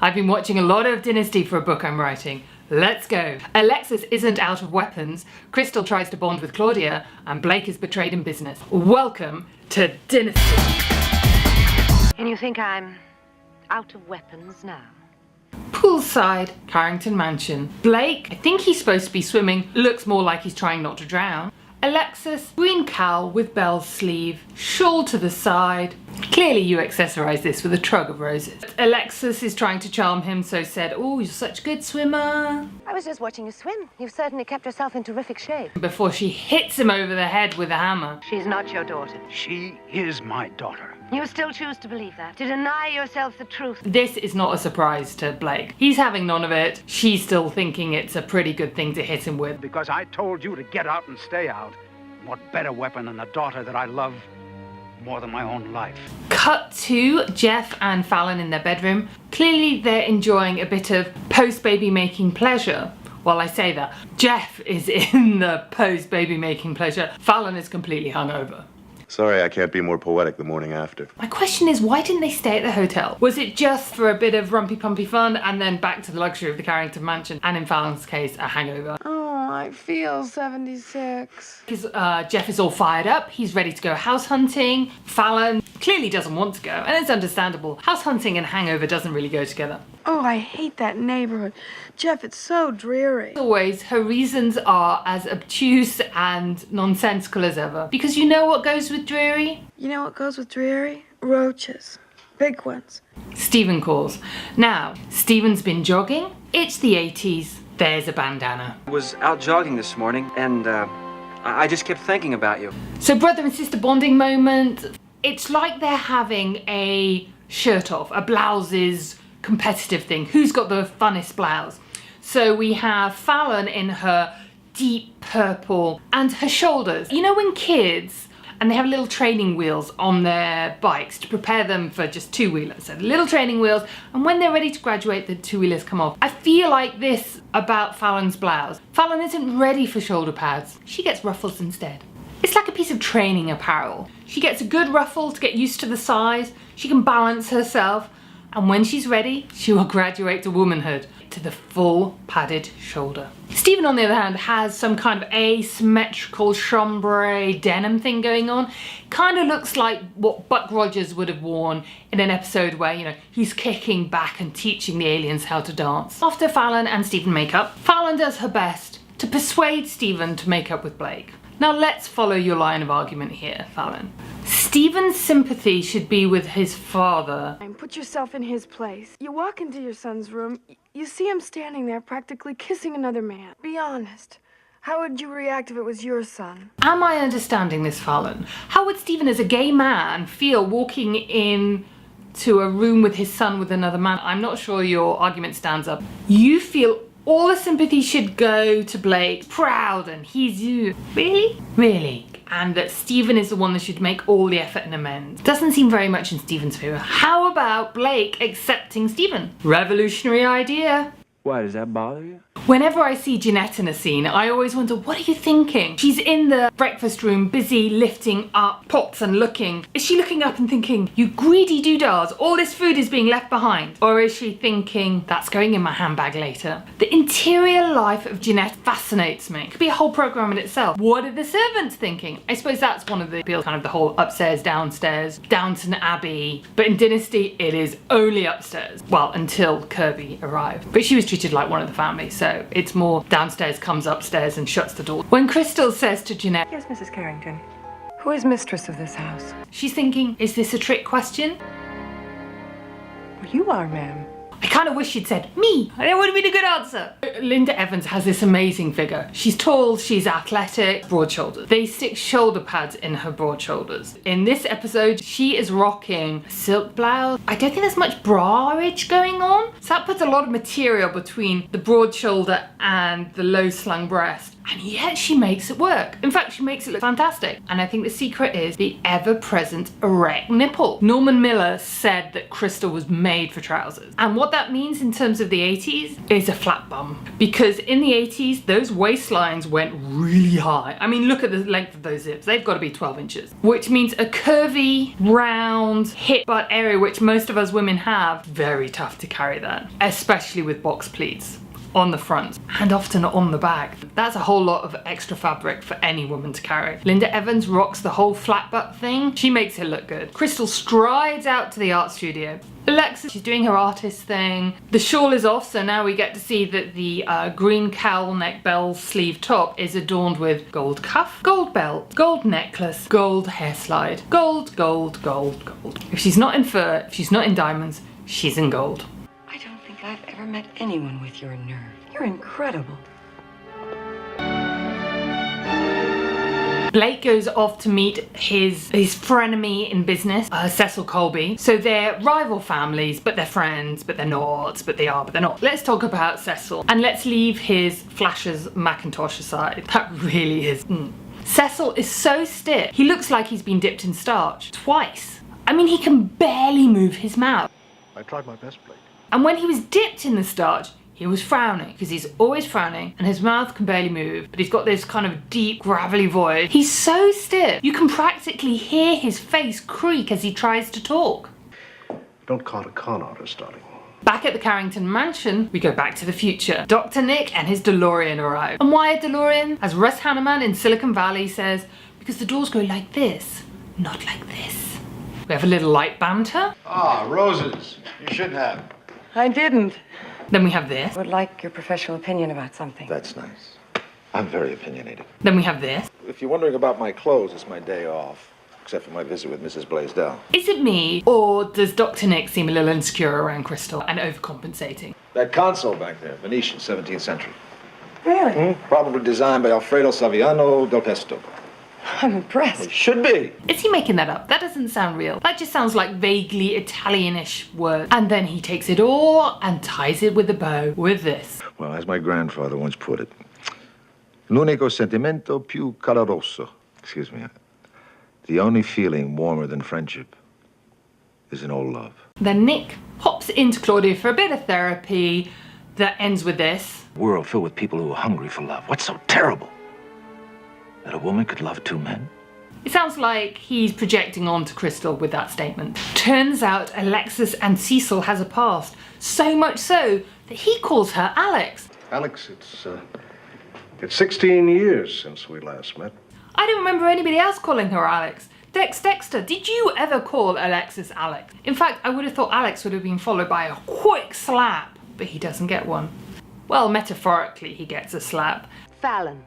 I've been watching a lot of Dynasty for a book I'm writing. Let's go. Alexis isn't out of weapons, Crystal tries to bond with Claudia, and Blake is betrayed in business. Welcome to Dynasty. And you think I'm out of weapons now? Poolside, Carrington Mansion. Blake, I think he's supposed to be swimming, looks more like he's trying not to drown. Alexis, green cowl with Belle's sleeve, shawl to the side. Clearly you accessorise this with a trug of roses. Alexis is trying to charm him, so said, "Oh, you're such a good swimmer." I was just watching you swim. You've certainly kept yourself in terrific shape. Before she hits him over the head with a hammer. She's not your daughter. She is my daughter. You still choose to believe that? To deny yourself the truth? This is not a surprise to Blake. He's having none of it. She's still thinking it's a pretty good thing to hit him with. Because I told you to get out and stay out. What better weapon than a daughter that I love more than my own life? Cut to Jeff and Fallon in their bedroom. Clearly they're enjoying a bit of post-baby making pleasure. Well, I say that. Jeff is in the post-baby making pleasure. Fallon is completely hungover. Sorry, I can't be more poetic the morning after. My question is, why didn't they stay at the hotel? Was it just for a bit of rumpy-pumpy fun and then back to the luxury of the Carrington Mansion, and in Fallon's case, a hangover? Oh, I feel 76. Because Jeff is all fired up, he's ready to go house hunting. Fallon clearly doesn't want to go, and it's understandable. House hunting and hangover doesn't really go together. Oh, I hate that neighborhood. Jeff, it's so dreary. As always, her reasons are as obtuse and nonsensical as ever. Because you know what goes with dreary? You know what goes with dreary? Roaches. Big ones. Stephen calls. Now, Stephen's been jogging. It's the 80s. There's a bandana. I was out jogging this morning, and I just kept thinking about you. So brother and sister bonding moment. It's like they're having a shirt off. A blouses competitive thing. Who's got the funnest blouse? So we have Fallon in her deep purple and her shoulders. You know when kids, and they have little training wheels on their bikes to prepare them for just two-wheelers. So the little training wheels, and when they're ready to graduate, the two-wheelers come off. I feel like this about Fallon's blouse. Fallon isn't ready for shoulder pads. She gets ruffles instead. It's like a piece of training apparel. She gets a good ruffle to get used to the size. She can balance herself. And when she's ready, she will graduate to womanhood, to the full padded shoulder. Stephen, on the other hand, has some kind of asymmetrical chambray denim thing going on. Kind of looks like what Buck Rogers would have worn in an episode where, you know, he's kicking back and teaching the aliens how to dance. After Fallon and Stephen make up, Fallon does her best to persuade Stephen to make up with Blake. Now let's follow your line of argument here, Fallon. Stephen's sympathy should be with his father. Put yourself in his place. You walk into your son's room, you see him standing there practically kissing another man. Be honest. How would you react if it was your son? Am I understanding this, Fallon? How would Stephen, as a gay man, feel walking in to a room with his son with another man? I'm not sure your argument stands up. You feel all the sympathy should go to Blake, proud, and he's you. Really? Really? And that Stephen is the one that should make all the effort and amends. Doesn't seem very much in Stephen's favour. How about Blake accepting Stephen? Revolutionary idea. Why, does that bother you? Whenever I see Jeanette in a scene, I always wonder, what are you thinking? She's in the breakfast room, busy lifting up pots and looking. Is she looking up and thinking, you greedy doodahs, all this food is being left behind? Or is she thinking, that's going in my handbag later? The interior life of Jeanette fascinates me. It could be a whole program in itself. What are the servants thinking? I suppose that's one of the appeals, kind of the whole upstairs, downstairs, Downton Abbey. But in Dynasty, it is only upstairs. Well, until Kirby arrived. But she was treated like one of the family, so it's more downstairs comes upstairs and shuts the door. When Crystal says to Jeanette, Yes, Mrs. Carrington. Who is mistress of this house? she's thinking, is this a trick question? Well, you are, ma'am. I kind of wish she'd said, me. That would have been a good answer. Linda Evans has this amazing figure. She's tall, she's athletic, broad shoulders. They stick shoulder pads in her broad shoulders. In this episode, she is rocking a silk blouse. I don't think there's much bra-age going on. So that puts a lot of material between the broad shoulder and the low slung breast. And yet she makes it work. In fact, she makes it look fantastic. And I think the secret is the ever-present erect nipple. Norman Miller said that Crystal was made for trousers. And what that means in terms of the 80s is a flat bum. Because in the 80s, those waistlines went really high. I mean, look at the length of those zips. They've got to be 12 inches. Which means a curvy, round, hip butt area, which most of us women have, very tough to carry that. Especially with box pleats. On the front and often on the back. That's a whole lot of extra fabric for any woman to carry. Linda Evans rocks the whole flat butt thing. She makes it look good. Crystal strides out to the art studio. Alexa, she's doing her artist thing. The shawl is off, so now we get to see that the green cowl neck bell sleeve top is adorned with gold cuff, gold belt, gold necklace, gold hair slide, gold, gold, gold, gold. If she's not in fur, if she's not in diamonds, she's in gold. I don't think I've ever met anyone with your nerve. You're incredible. Blake goes off to meet his frenemy in business, Cecil Colby. So they're rival families, but they're friends, but they're not, but they are, but they're not. Let's talk about Cecil, and let's leave his Flashers Macintosh aside. That really is. Cecil is so stiff. He looks like he's been dipped in starch twice. I mean, he can barely move his mouth. I tried my best, Blake. And when he was dipped in the starch, he was frowning, because he's always frowning and his mouth can barely move, but he's got this kind of deep, gravelly voice. He's so stiff, you can practically hear his face creak as he tries to talk. Don't call it a con artist, darling. Back at the Carrington mansion, we go back to the future. Dr. Nick and his DeLorean arrive. And why a DeLorean? As Russ Hanneman in Silicon Valley says, because the doors go like this, not like this. We have a little light banter. Ah, roses. You should have. I didn't. Then we have this. I would like your professional opinion about something. That's nice. I'm very opinionated. Then we have this. If you're wondering about my clothes, it's my day off. Except for my visit with Mrs. Blaisdell. Is it me, or does Dr. Nick seem a little insecure around Crystal and overcompensating? That console back there, Venetian, 17th century. Really? Probably designed by Alfredo Saviano del Pesto. I'm impressed. It should be. Is he making that up? That doesn't sound real. That just sounds like vaguely Italianish words. And then he takes it all and ties it with a bow with this. Well, as my grandfather once put it, l'unico sentimento più caloroso. Excuse me. The only feeling warmer than friendship is an old love. Then Nick pops into Claudia for a bit of therapy that ends with this. A world filled with people who are hungry for love. What's so terrible? That a woman could love two men? It sounds like he's projecting onto Crystal with that statement. Turns out Alexis and Cecil has a past. So much so that he calls her Alex. Alex, it's 16 years since we last met. I don't remember anybody else calling her Alex. Dexter, did you ever call Alexis Alex? In fact, I would have thought Alex would have been followed by a quick slap, but he doesn't get one. Well, metaphorically, he gets a slap. Fallon,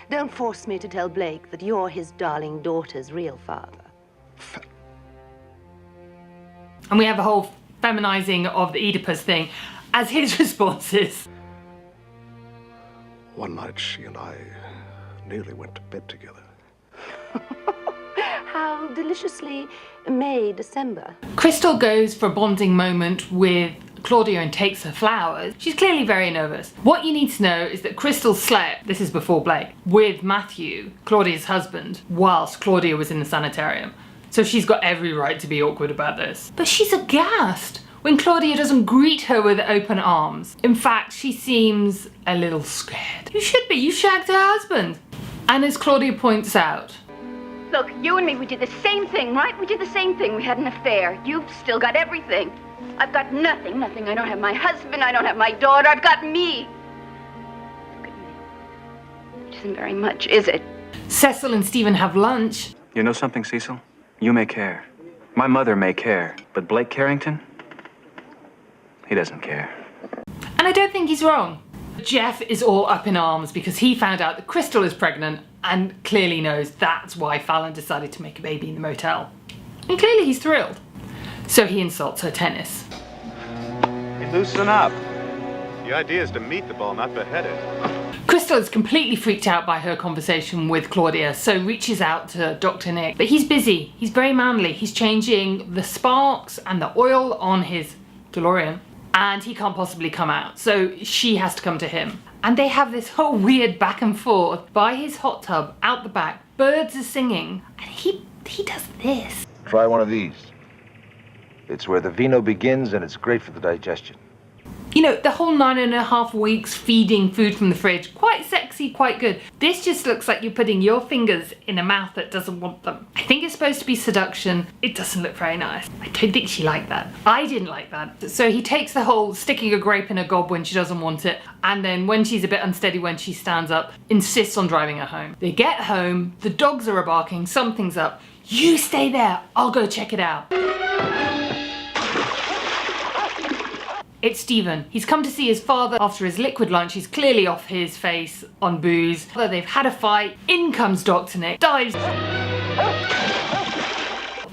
don't force me to tell Blake that you're his darling daughter's real father. And we have a whole feminizing of the Oedipus thing as his response is. One night she and I nearly went to bed together. How deliciously May December. Crystal goes for a bonding moment with Claudia and takes her flowers. She's clearly very nervous. What you need to know is that Crystal slept, this is before Blake, with Matthew, Claudia's husband, whilst Claudia was in the sanitarium. So she's got every right to be awkward about this. But she's aghast when Claudia doesn't greet her with open arms. In fact, she seems a little scared. You should be, you shagged her husband. And as Claudia points out, look, you and me, we did the same thing, right? We did the same thing. We had an affair. You've still got everything. I've got nothing. I don't have my husband. I don't have my daughter. I've got me. Look at me. It isn't very much, is it? Cecil and Stephen have lunch. You know something, Cecil? You may care. My mother may care. But Blake Carrington? He doesn't care. And I don't think he's wrong. Jeff is all up in arms because he found out that Crystal is pregnant and clearly knows that's why Fallon decided to make a baby in the motel. And clearly he's thrilled. So he insults her tennis. Hey, loosen up. The idea is to meet the ball, not behead it. Crystal is completely freaked out by her conversation with Claudia, so reaches out to Dr. Nick. But he's busy, he's very manly. He's changing the sparks and the oil on his DeLorean. and he can't possibly come out, so she has to come to him. And they have this whole weird back and forth by his hot tub out the back. Birds are singing, and he does this. Try one of these. It's where the vino begins, and it's great for the digestion. You know, the whole 9.5 weeks feeding food from the fridge, quite sexy, quite good. This just looks like you're putting your fingers in a mouth that doesn't want them. I think it's supposed to be seduction. It doesn't look very nice. I don't think she liked that. I didn't like that. So he takes the whole sticking a grape in her gob when she doesn't want it, and then when she's a bit unsteady when she stands up, insists on driving her home. They get home, the dogs are barking, something's up. You stay there, I'll go check it out. It's Stephen. He's come to see his father after his liquid lunch. He's clearly off his face on booze. They've had a fight. In comes Dr. Nick. Dives.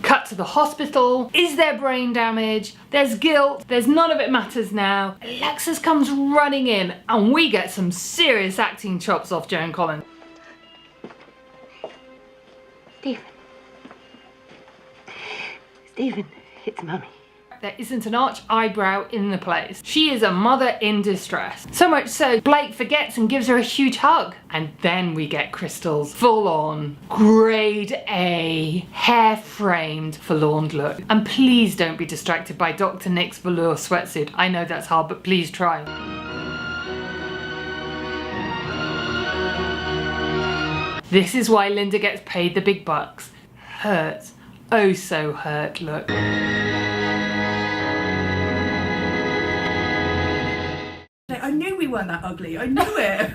Cut to the hospital. Is there brain damage? There's guilt. There's none of it matters now. Alexis comes running in and we get some serious acting chops off Joan Collins. Stephen, it's Mummy. There isn't an arch eyebrow in the place. She is a mother in distress. So much so, Blake forgets and gives her a huge hug. And then we get Crystal's full-on, grade A, hair-framed, forlorn look. And please don't be distracted by Dr. Nick's velour sweatsuit. I know that's hard, but please try. This is why Linda gets paid the big bucks. Hurt. Oh so hurt look. I knew we weren't that ugly. I knew it.